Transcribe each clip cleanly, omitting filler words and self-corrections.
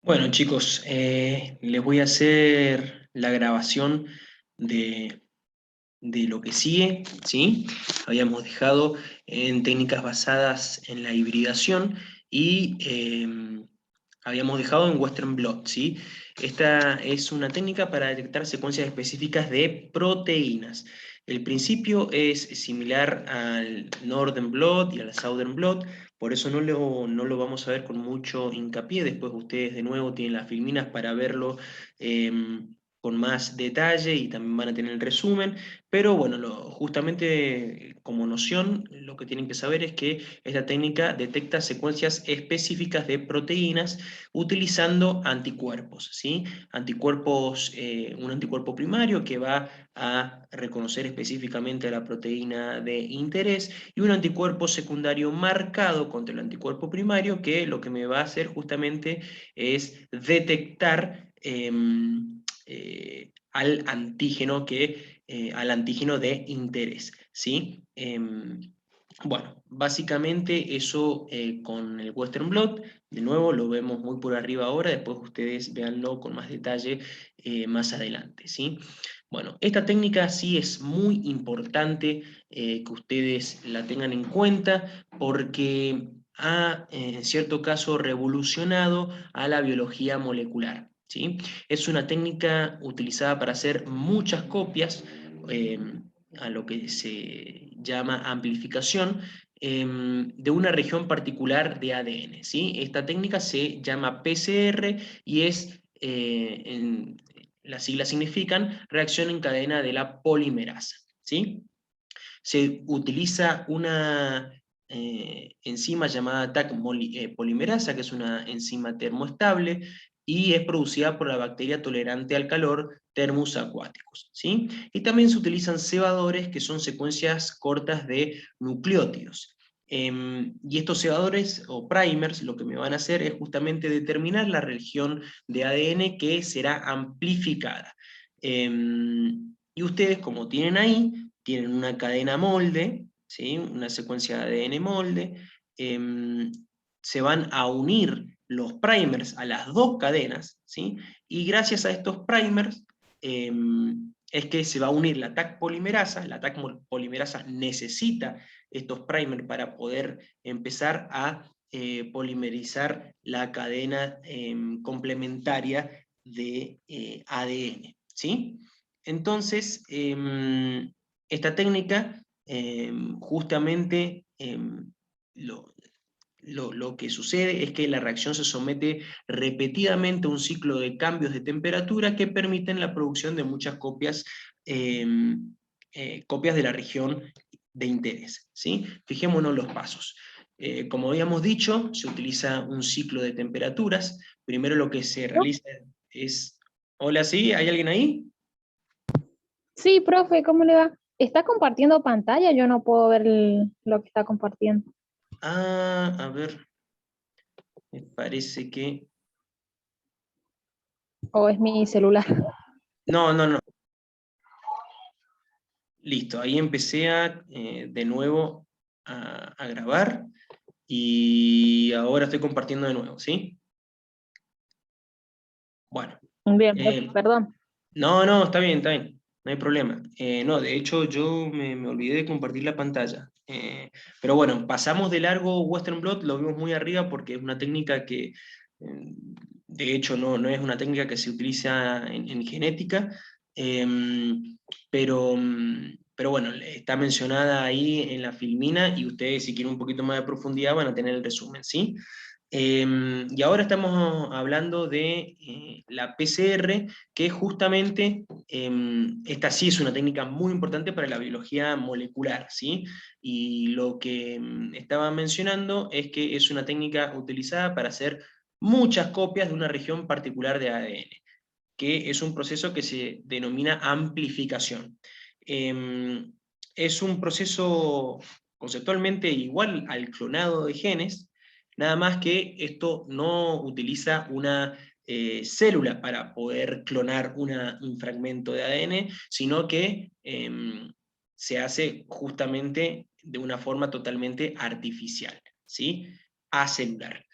Bueno, chicos, les voy a hacer la grabación de, de lo que sigue, ¿sí? Habíamos dejado en técnicas basadas en la hibridación y habíamos dejado en Western blot, ¿sí? Esta es una técnica para detectar secuencias específicas de proteínas. El principio es similar al Northern blot y al Southern blot, por eso no lo vamos a ver con mucho hincapié. Después ustedes de nuevo tienen las filminas para verlo con más detalle y también van a tener el resumen. Pero bueno, justamente como noción, lo que tienen que saber es que esta técnica detecta secuencias específicas de proteínas utilizando anticuerpos, ¿sí? Anticuerpos, un anticuerpo primario que va a reconocer específicamente a la proteína de interés y un anticuerpo secundario marcado contra el anticuerpo primario que lo que me va a hacer justamente es detectar al antígeno de interés, ¿sí? Bueno, básicamente eso con el Western blot, de nuevo lo vemos muy por arriba ahora, después ustedes véanlo con más detalle más adelante, ¿sí? Bueno, esta técnica sí es muy importante que ustedes la tengan en cuenta porque ha, en cierto caso, revolucionado a la biología molecular, ¿sí? Es una técnica utilizada para hacer muchas copias, eh, a lo que se llama amplificación, de una región particular de ADN, ¿sí? Esta técnica se llama PCR y es, las siglas significan reacción en cadena de la polimerasa, ¿sí? Se utiliza una enzima llamada TAC polimerasa, que es una enzima termoestable, y es producida por la bacteria tolerante al calor Thermus aquaticus, ¿sí? Y también se utilizan cebadores, que son secuencias cortas de nucleótidos. Y estos cebadores o primers lo que me van a hacer es justamente determinar la región de ADN que será amplificada. Y ustedes, como tienen ahí, tienen una cadena molde, ¿sí? Una secuencia de ADN molde, se van a unir los primers a las dos cadenas, ¿sí? Y gracias a estos primers es que se va a unir la TAC polimerasa necesita estos primers para poder empezar a polimerizar la cadena complementaria de ADN, ¿sí? Entonces, esta técnica justamente lo, lo que sucede es que la reacción se somete repetidamente a un ciclo de cambios de temperatura que permiten la producción de muchas copias, copias de la región de interés, ¿sí? Fijémonos los pasos. Como habíamos dicho, se utiliza un ciclo de temperaturas. Primero lo que se realiza es... Hola, ¿sí? ¿Hay alguien ahí? Sí, profe, ¿cómo le va? ¿Está compartiendo pantalla? Yo no puedo ver lo que está compartiendo. Ah, a ver, me parece que... ¿O es mi celular? No, no, no. Listo, ahí empecé de nuevo a grabar y ahora estoy compartiendo de nuevo, ¿sí? Bueno, Bien, profe, eh, perdón. no, no, está bien, no hay problema. No, de hecho yo me olvidé de compartir la pantalla. Pero bueno, pasamos de largo Western blot, lo vimos muy arriba porque es una técnica que, de hecho, no es una técnica que se utiliza en genética, pero, pero bueno, está mencionada ahí en la filmina y ustedes si quieren un poquito más de profundidad van a tener el resumen, ¿sí? Y ahora estamos hablando de la PCR, que justamente, esta sí es una técnica muy importante para la biología molecular, ¿sí? Y lo que estaba mencionando es que es una técnica utilizada para hacer muchas copias de una región particular de ADN, que es un proceso que se denomina amplificación. Es un proceso conceptualmente igual al clonado de genes, nada más que esto no utiliza una célula para poder clonar un fragmento de ADN, sino que se hace justamente de una forma totalmente artificial, ¿sí? Acelular.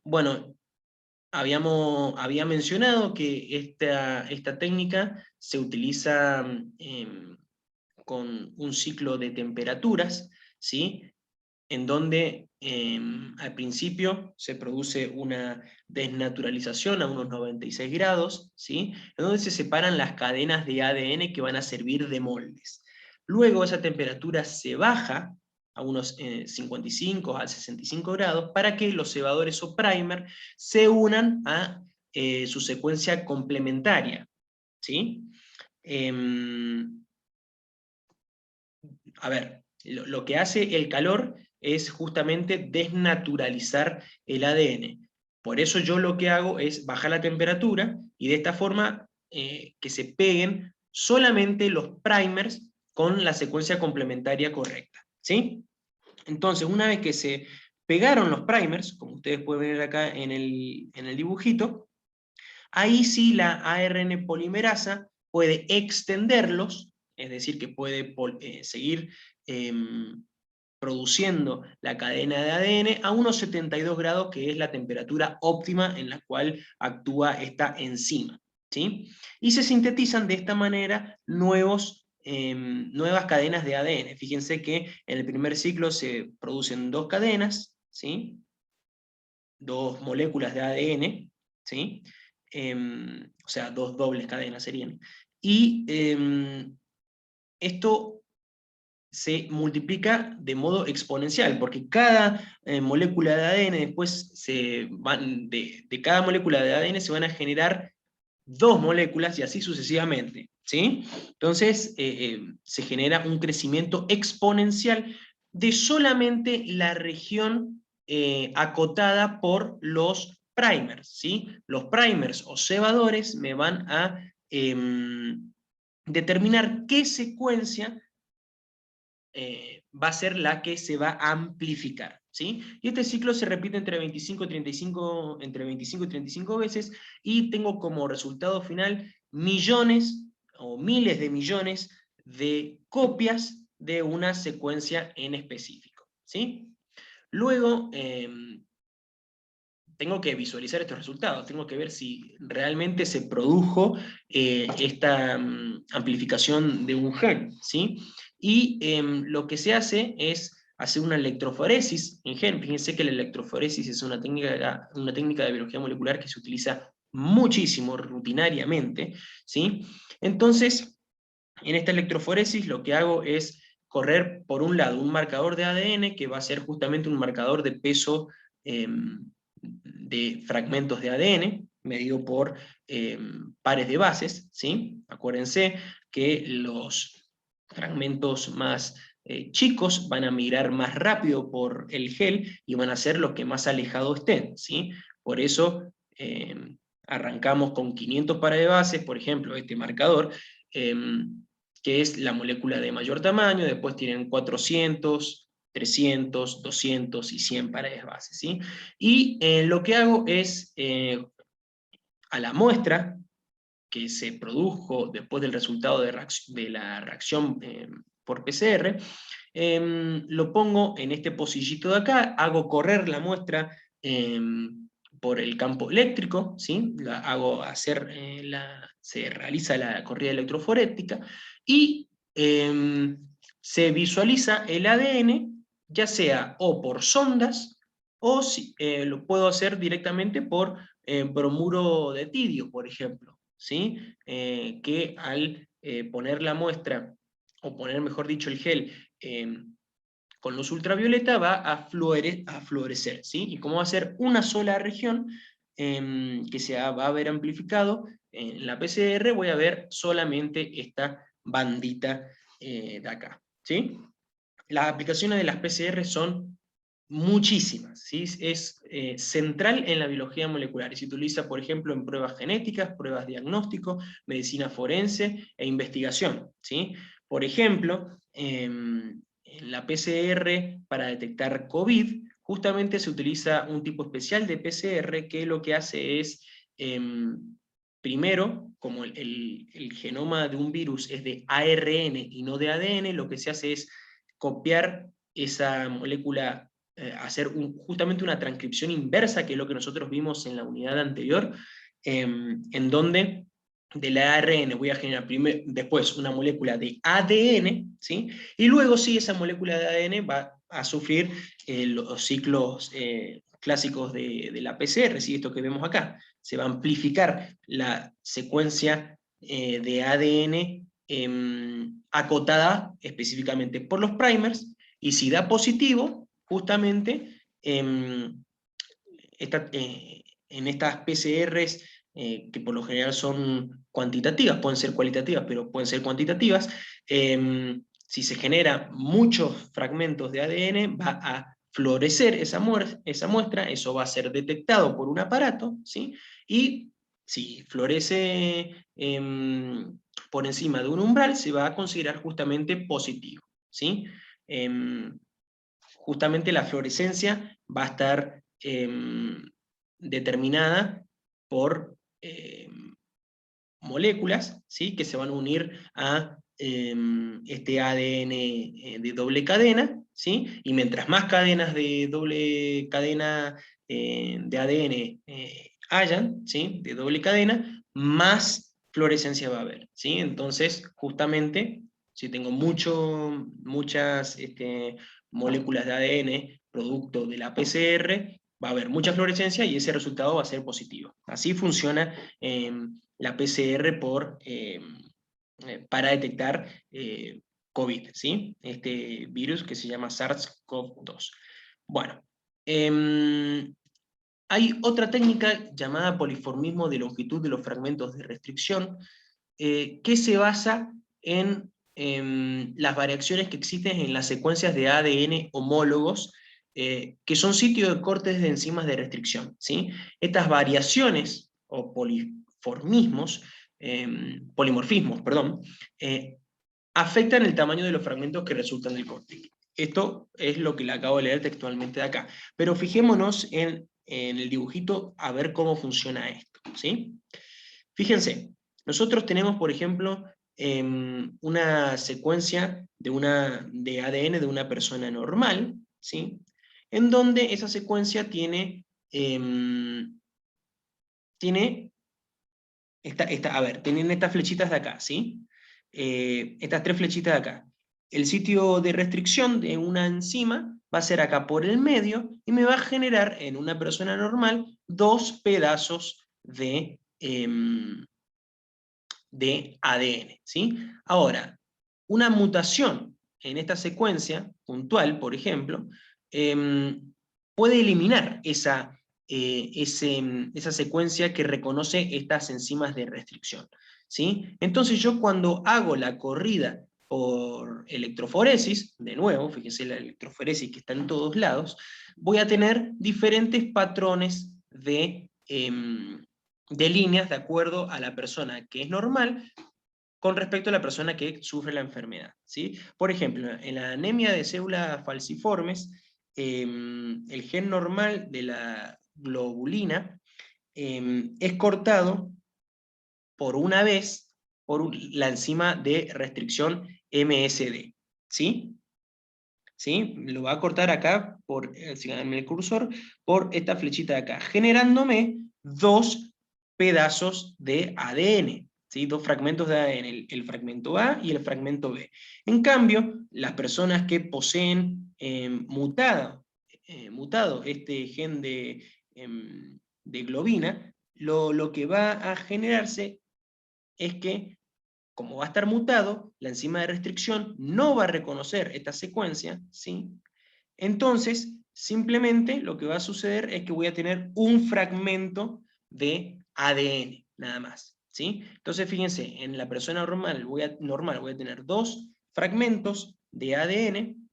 bueno, había mencionado que esta técnica se utiliza con un ciclo de temperaturas, ¿sí? En donde al principio se produce una desnaturalización a unos 96 grados, ¿sí? En donde se separan las cadenas de ADN que van a servir de moldes. Luego esa temperatura se baja a unos 55 a 65 grados para que los cebadores o primer se unan a su secuencia complementaria, ¿sí? A ver, lo que hace el calor es justamente desnaturalizar el ADN. Por eso yo lo que hago es bajar la temperatura y de esta forma que se peguen solamente los primers con la secuencia complementaria correcta, ¿sí? Entonces, una vez que se pegaron los primers, como ustedes pueden ver acá en el dibujito, ahí sí la ARN polimerasa puede extenderlos, es decir, que puede seguir produciendo la cadena de ADN a unos 72 grados, que es la temperatura óptima en la cual actúa esta enzima, ¿sí? Y se sintetizan de esta manera nuevas cadenas de ADN. Fíjense que en el primer ciclo se producen dos cadenas, ¿sí? Dos moléculas de ADN, ¿sí? O sea, dos dobles cadenas serían. Y esto se multiplica de modo exponencial, porque cada molécula de ADN después de cada molécula de ADN se van a generar dos moléculas y así sucesivamente, ¿sí? Entonces se genera un crecimiento exponencial de solamente la región acotada por los primers, ¿sí? Los primers o cebadores me van a determinar qué secuencia va a ser la que se va a amplificar, ¿sí? Y este ciclo se repite entre 25 y 35 veces, y tengo como resultado final millones o miles de millones de copias de una secuencia en específico, ¿sí? Luego, tengo que visualizar estos resultados, tengo que ver si realmente se produjo esta amplificación de un gen, ¿sí? Y lo que se hace es hacer una electroforesis en gen. Fíjense que la electroforesis es una técnica de biología molecular que se utiliza muchísimo, rutinariamente, ¿sí? Entonces, en esta electroforesis lo que hago es correr, por un lado, un marcador de ADN, que va a ser justamente un marcador de peso de fragmentos de ADN, medido por pares de bases, ¿sí? Acuérdense que los fragmentos más chicos van a migrar más rápido por el gel y van a ser los que más alejados estén, ¿sí? Por eso arrancamos con 500 pares de bases, por ejemplo, este marcador, que es la molécula de mayor tamaño, después tienen 400, 300, 200 y 100 pares de bases, ¿sí? Y lo que hago es, a la muestra que se produjo después del resultado de la reacción por PCR, lo pongo en este pocillito de acá, hago correr la muestra por el campo eléctrico, ¿sí? Se realiza la corrida electroforética y se visualiza el ADN, ya sea o por sondas, o lo puedo hacer directamente por bromuro de tidio, por ejemplo, ¿sí? Que al poner la muestra, o poner mejor dicho el gel, con luz ultravioleta va a fluorecer, ¿sí? Y como va a ser una sola región que va a ver amplificado en la PCR, voy a ver solamente esta bandita de acá, ¿sí? Las aplicaciones de las PCR son muchísimas, ¿sí? Es central en la biología molecular y se utiliza, por ejemplo, en pruebas genéticas, pruebas diagnóstico, medicina forense e investigación, ¿sí? Por ejemplo, en la PCR para detectar COVID, justamente se utiliza un tipo especial de PCR que lo que hace es, primero, como el genoma de un virus es de ARN y no de ADN, lo que se hace es copiar esa molécula hacer justamente una transcripción inversa, que es lo que nosotros vimos en la unidad anterior, en donde del ARN voy a generar después una molécula de ADN, ¿sí? Y luego sí, esa molécula de ADN va a sufrir los ciclos clásicos de la PCR, ¿sí? Esto que vemos acá. Se va a amplificar la secuencia de ADN acotada específicamente por los primers, y si da positivo, justamente en estas PCRs, que por lo general son cuantitativas, pueden ser cualitativas, pero pueden ser cuantitativas, si se generan muchos fragmentos de ADN, va a florecer esa muestra, eso va a ser detectado por un aparato, ¿sí? Y si florece por encima de un umbral, se va a considerar justamente positivo, ¿sí? Justamente la fluorescencia va a estar determinada por moléculas, ¿sí? Que se van a unir a este ADN de doble cadena, ¿sí? Y mientras más cadenas de doble cadena de ADN hayan, ¿sí? De doble cadena, más fluorescencia va a haber, ¿sí? Entonces, justamente, si tengo muchas moléculas de ADN producto de la PCR, va a haber mucha fluorescencia y ese resultado va a ser positivo. Así funciona la PCR para detectar COVID, ¿sí? Este virus que se llama SARS-CoV-2. Bueno, hay otra técnica llamada poliformismo de longitud de los fragmentos de restricción, que se basa en las variaciones que existen en las secuencias de ADN homólogos, que son sitios de cortes de enzimas de restricción, ¿sí? Estas variaciones, o polimorfismos, perdón, afectan el tamaño de los fragmentos que resultan del corte. Esto es lo que le acabo de leer textualmente de acá. Pero fijémonos en el dibujito a ver cómo funciona esto, ¿sí? Fíjense, nosotros tenemos, por ejemplo, una secuencia de ADN de una persona normal, ¿sí? En donde esa secuencia tiene tienen estas flechitas de acá, ¿sí? Estas tres flechitas de acá. El sitio de restricción de una enzima va a ser acá por el medio, y me va a generar en una persona normal 2 pedazos de ADN, ¿sí? Ahora, una mutación en esta secuencia puntual, por ejemplo, puede eliminar esa secuencia que reconoce estas enzimas de restricción, ¿sí? Entonces yo, cuando hago la corrida por electroforesis, de nuevo, fíjense la electroforesis que está en todos lados, voy a tener diferentes patrones de líneas de acuerdo a la persona que es normal con respecto a la persona que sufre la enfermedad, ¿sí? Por ejemplo, en la anemia de células falciformes, el gen normal de la globulina es cortado por una vez por la enzima de restricción MSD, ¿sí? ¿Sí? Lo va a cortar acá, en el cursor, por esta flechita de acá, generándome 2 pedazos de ADN, ¿sí? 2 fragmentos de ADN, el fragmento A y el fragmento B. En cambio, las personas que poseen mutado este gen de globina, lo que va a generarse es que, como va a estar mutado, la enzima de restricción no va a reconocer esta secuencia, ¿sí? Entonces, simplemente lo que va a suceder es que voy a tener un fragmento de ADN, nada más, ¿sí? Entonces, fíjense, en la persona normal voy a tener 2 fragmentos de ADN,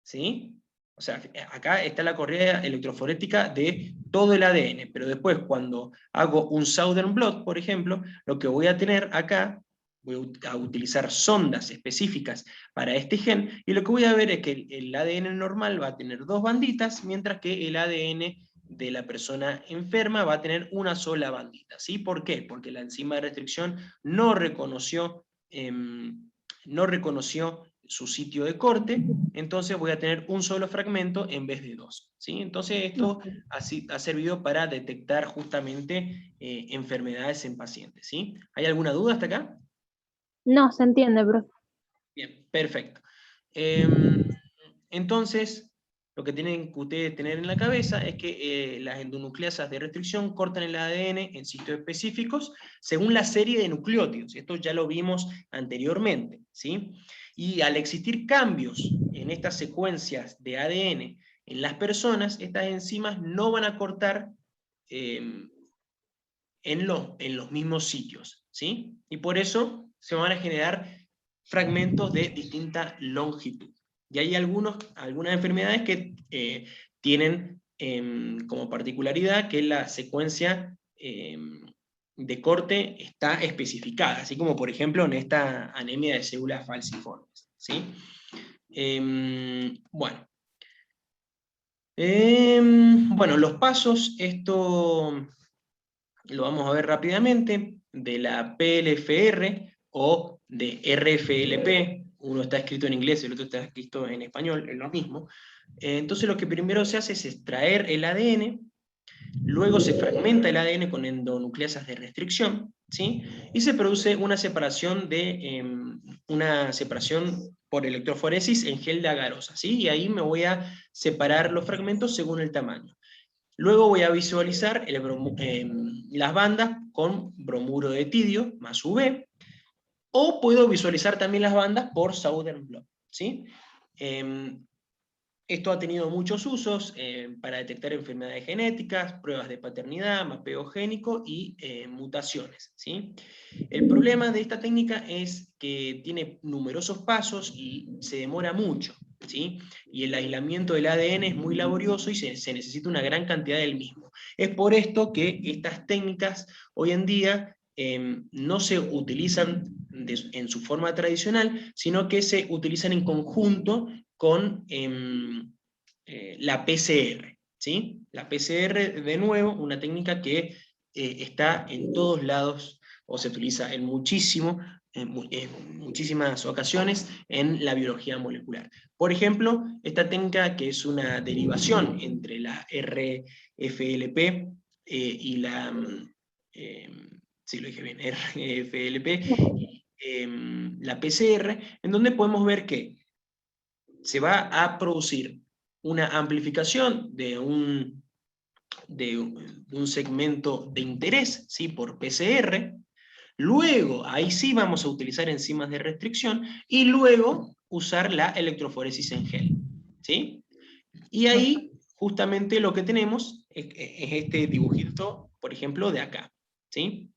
¿sí? O sea, acá está la correa electroforética de todo el ADN, pero después, cuando hago un Southern blot, por ejemplo, lo que voy a tener acá, voy a utilizar sondas específicas para este gen, y lo que voy a ver es que el ADN normal va a tener 2 banditas, mientras que el ADN de la persona enferma va a tener una sola bandita, ¿sí? ¿Por qué? Porque la enzima de restricción no reconoció su sitio de corte, entonces voy a tener un solo fragmento en vez de dos, ¿sí? Entonces esto ha servido para detectar justamente enfermedades en pacientes, ¿sí? ¿Hay alguna duda hasta acá? No, se entiende, profe. Bien, perfecto. Entonces, lo que tienen que ustedes tener en la cabeza es que las endonucleasas de restricción cortan el ADN en sitios específicos según la serie de nucleótidos. Esto ya lo vimos anteriormente, ¿sí? Y al existir cambios en estas secuencias de ADN en las personas, estas enzimas no van a cortar en los mismos sitios, ¿sí? Y por eso se van a generar fragmentos de distinta longitud. Y hay algunas enfermedades que tienen como particularidad que la secuencia de corte está especificada, así como por ejemplo en esta anemia de células falciformes, ¿sí? Bueno. Bueno, los pasos, esto lo vamos a ver rápidamente, de la PLFR o de RFLP, uno está escrito en inglés, el otro está escrito en español, es lo mismo. Entonces lo que primero se hace es extraer el ADN, luego se fragmenta el ADN con endonucleasas de restricción, ¿sí? Y se produce una separación, una separación por electroforesis en gel de agarosa, ¿sí? Y ahí me voy a separar los fragmentos según el tamaño. Luego voy a visualizar las bandas con bromuro de tidio más UV, o puedo visualizar también las bandas por Southern Blot, ¿sí? Esto ha tenido muchos usos para detectar enfermedades genéticas, pruebas de paternidad, mapeo génico y mutaciones, ¿sí? El problema de esta técnica es que tiene numerosos pasos y se demora mucho, ¿sí? Y el aislamiento del ADN es muy laborioso y se necesita una gran cantidad del mismo. Es por esto que estas técnicas hoy en día no se utilizan en su forma tradicional, sino que se utilizan en conjunto con la PCR, ¿sí? La PCR, de nuevo, una técnica que está en todos lados o se utiliza en muchísimas ocasiones en la biología molecular. Por ejemplo, esta técnica, que es una derivación entre la RFLP y la, sí lo dije bien, RFLP, la PCR, en donde podemos ver que se va a producir una amplificación de un segmento de interés, ¿sí? Por PCR. Luego, ahí sí vamos a utilizar enzimas de restricción y luego usar la electroforesis en gel, ¿sí? Y ahí justamente lo que tenemos es este dibujito, por ejemplo, de acá, ¿sí?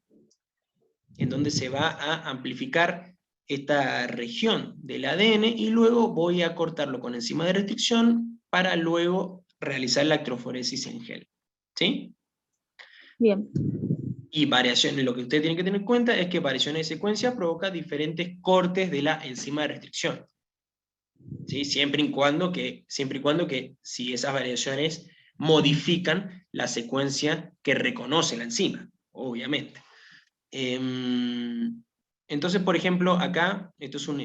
En donde se va a amplificar esta región del ADN y luego voy a cortarlo con enzima de restricción para luego realizar la electroforesis en gel, ¿sí? Bien. Y variaciones, lo que usted tiene que tener en cuenta es que variaciones de secuencia provoca diferentes cortes de la enzima de restricción, ¿sí? Siempre y cuando que si esas variaciones modifican la secuencia que reconoce la enzima, obviamente. Entonces, por ejemplo, acá, esto es un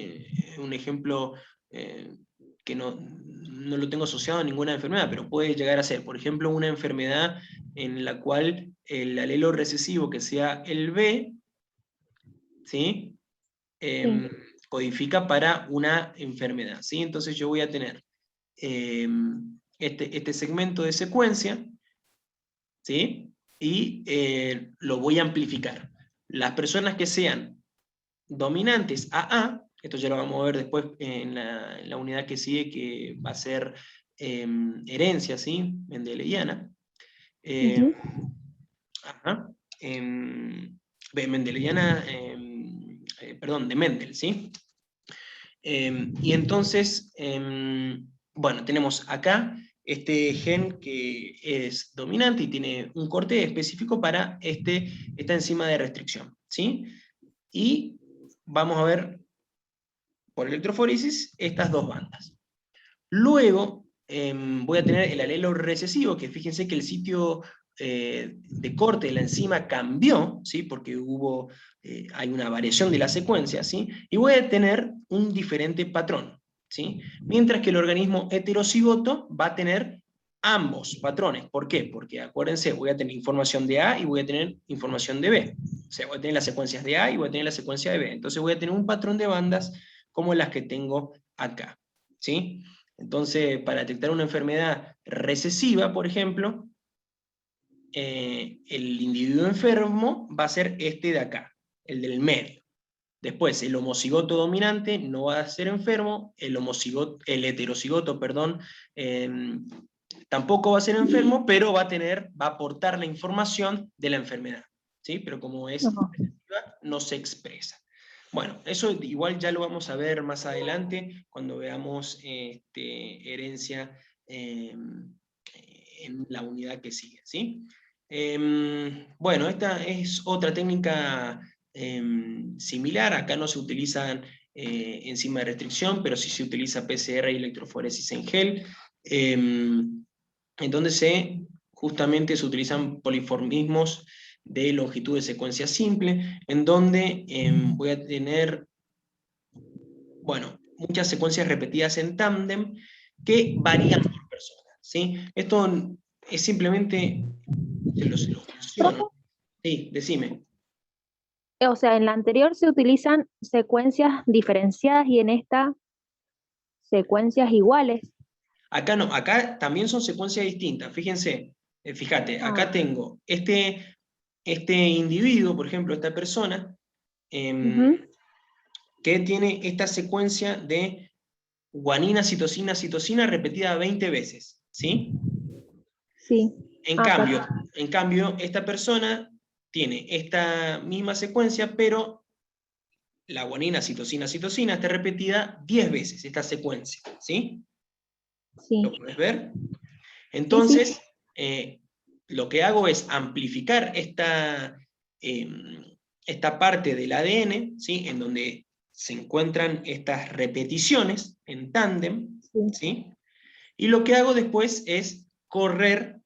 ejemplo que no lo tengo asociado a ninguna enfermedad, pero puede llegar a ser, por ejemplo, una enfermedad en la cual el alelo recesivo, que sea el B, ¿sí? Sí. Codifica para una enfermedad, ¿sí? Entonces yo voy a tener este segmento de secuencia, ¿sí? Y lo voy a amplificar. Las personas que sean dominantes AA, esto ya lo vamos a ver después en la unidad que sigue, que va a ser herencia, ¿sí? Mendeliana. Eh, Ujú. ajá, Mendeliana, perdón, de Mendel, ¿sí? Y entonces, bueno, tenemos acá este gen que es dominante y tiene un corte específico para esta enzima de restricción, ¿sí? Y vamos a ver por electroforesis estas dos bandas. Luego voy a tener el alelo recesivo, que fíjense que el sitio de corte de la enzima cambió, ¿sí? Porque hay una variación de la secuencia, ¿sí? Y voy a tener un diferente patrón. ¿sí? Mientras que el organismo heterocigoto va a tener ambos patrones. ¿Por qué? Porque acuérdense, voy a tener información de A y voy a tener información de B. O sea, voy a tener las secuencias de A y voy a tener la secuencia de B. Entonces voy a tener un patrón de bandas como las que tengo acá, ¿sí? Entonces, para detectar una enfermedad recesiva, por ejemplo, el individuo enfermo va a ser este de acá, el del medio. Después, el homocigoto dominante no va a ser enfermo, el heterocigoto, perdón, tampoco va a ser enfermo, pero va a aportar la información de la enfermedad, ¿sí? Pero como es Ajá. recesiva, no se expresa. Bueno, eso igual ya lo vamos a ver más adelante, cuando veamos herencia en la unidad que sigue, ¿sí? Bueno, esta es otra técnica similar. Acá no se utilizan enzimas de restricción, pero sí se utiliza PCR y electroforesis en gel, en donde justamente se utilizan poliformismos de longitud de secuencia simple, en donde voy a tener, bueno, muchas secuencias repetidas en tándem que varían por persona, ¿sí? Esto es simplemente, se lo Profe, menciono. Sí, decime. o sea, en la anterior se utilizan secuencias diferenciadas y en esta secuencias iguales. Acá no, acá también son secuencias distintas. Fíjense, fíjate, Ah, acá tengo este individuo, por ejemplo, esta persona, em, ujú, que tiene esta secuencia de guanina, citosina, citosina repetida 20 veces, ¿sí? sí, En acá. cambio, en cambio, esta persona tiene esta misma secuencia, pero la guanina, citosina, citosina está repetida 10 veces, esta secuencia, ¿sí? Sí, ¿Lo puedes ver? sí, sí. Entonces, lo que hago es amplificar eh, esta parte del ADN, ¿sí? En donde se encuentran estas repeticiones en tándem, Sí, ¿sí? Y lo que hago después es correr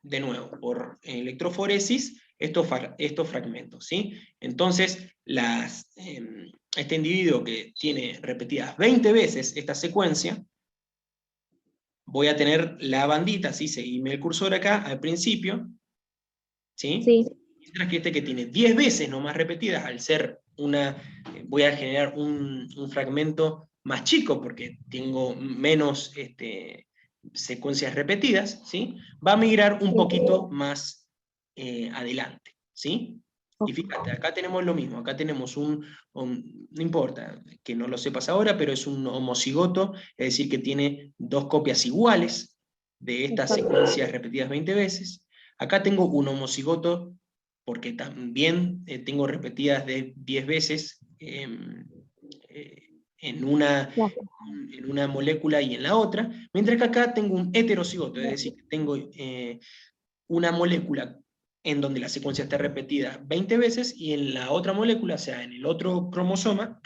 de nuevo, por electroforesis, estos fragmentos, ¿sí? Entonces, este individuo que tiene repetidas 20 veces esta secuencia, voy a tener la bandita, ¿sí? Seguime el cursor acá al principio, ¿sí? sí, Mientras que este que tiene 10 veces no más repetidas, al ser voy a generar un fragmento más chico porque tengo menos secuencias repetidas, ¿sí? Va a migrar un sí. poquito más adelante, ¿sí? Y Ok, fíjate, acá tenemos lo mismo, acá tenemos no importa que no lo sepas ahora, pero es un homocigoto, es decir, que tiene dos copias iguales de estas exacto. secuencias repetidas 20 veces. Acá tengo un homocigoto porque también tengo repetidas de 10 veces en Gracias. en una molécula y en la otra, mientras que acá tengo un heterocigoto, es decir, que tengo una molécula en donde la secuencia está repetida 20 veces y en la otra molécula, o sea, en el otro cromosoma,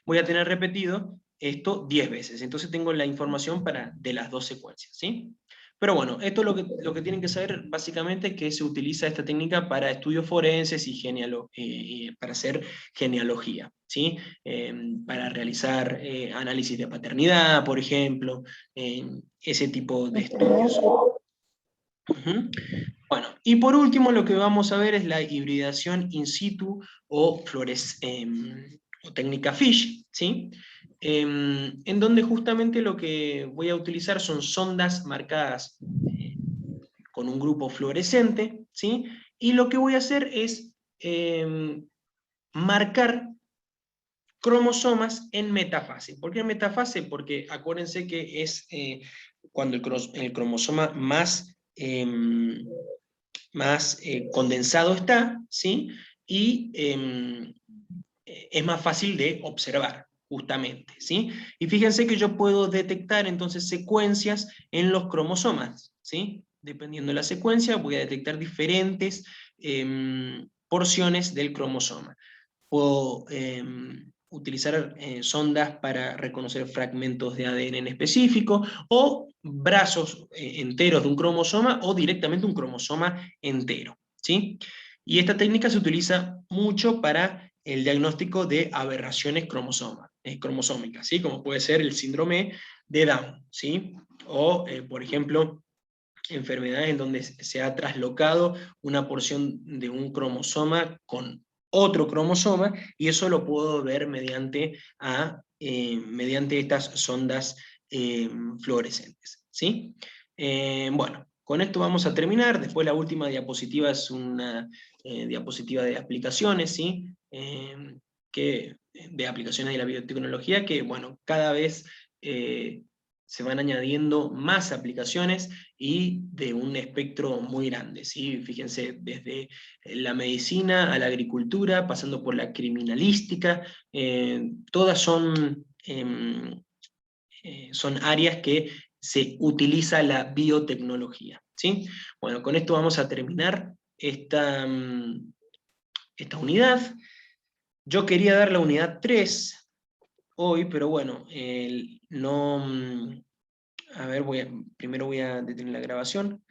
voy a tener repetido esto 10 veces. Entonces tengo la información de las dos secuencias, ¿sí? Pero bueno, esto es lo que tienen que saber básicamente, que se utiliza esta técnica para estudios forenses y para hacer genealogía, ¿sí? Para realizar análisis de paternidad, por ejemplo, ese tipo de estudios. Ujú. Bueno, y por último lo que vamos a ver es la hibridación in situ o técnica FISH, ¿sí? En donde justamente lo que voy a utilizar son sondas marcadas con un grupo fluorescente, ¿sí? Y lo que voy a hacer es marcar cromosomas en metafase. ¿Por qué en metafase? Porque acuérdense que es cuando el cromosoma más condensado está, ¿sí? Y es más fácil de observar, justamente, ¿sí? Y fíjense que yo puedo detectar entonces secuencias en los cromosomas, ¿sí? Dependiendo de la secuencia, voy a detectar diferentes porciones del cromosoma. Puedo utilizar sondas para reconocer fragmentos de ADN en específico, o brazos enteros de un cromosoma, o directamente un cromosoma entero, ¿sí? Y esta técnica se utiliza mucho para el diagnóstico de aberraciones cromosómica, ¿sí? Como puede ser el síndrome de Down, ¿sí? O, por ejemplo, enfermedades en donde se ha traslocado una porción de un cromosoma con otro cromosoma, y eso lo puedo ver mediante estas sondas fluorescentes, ¿sí? Bueno, con esto vamos a terminar. Después la última diapositiva es una diapositiva de aplicaciones, ¿sí? De aplicaciones de la biotecnología, que, bueno, cada vez se van añadiendo más aplicaciones y de un espectro muy grande, ¿sí? Fíjense, desde la medicina a la agricultura, pasando por la criminalística, todas son áreas que se utiliza la biotecnología, ¿sí? Bueno, con esto vamos a terminar esta unidad. Yo quería dar la unidad 3 hoy, pero bueno, no... A ver, primero voy a detener la grabación.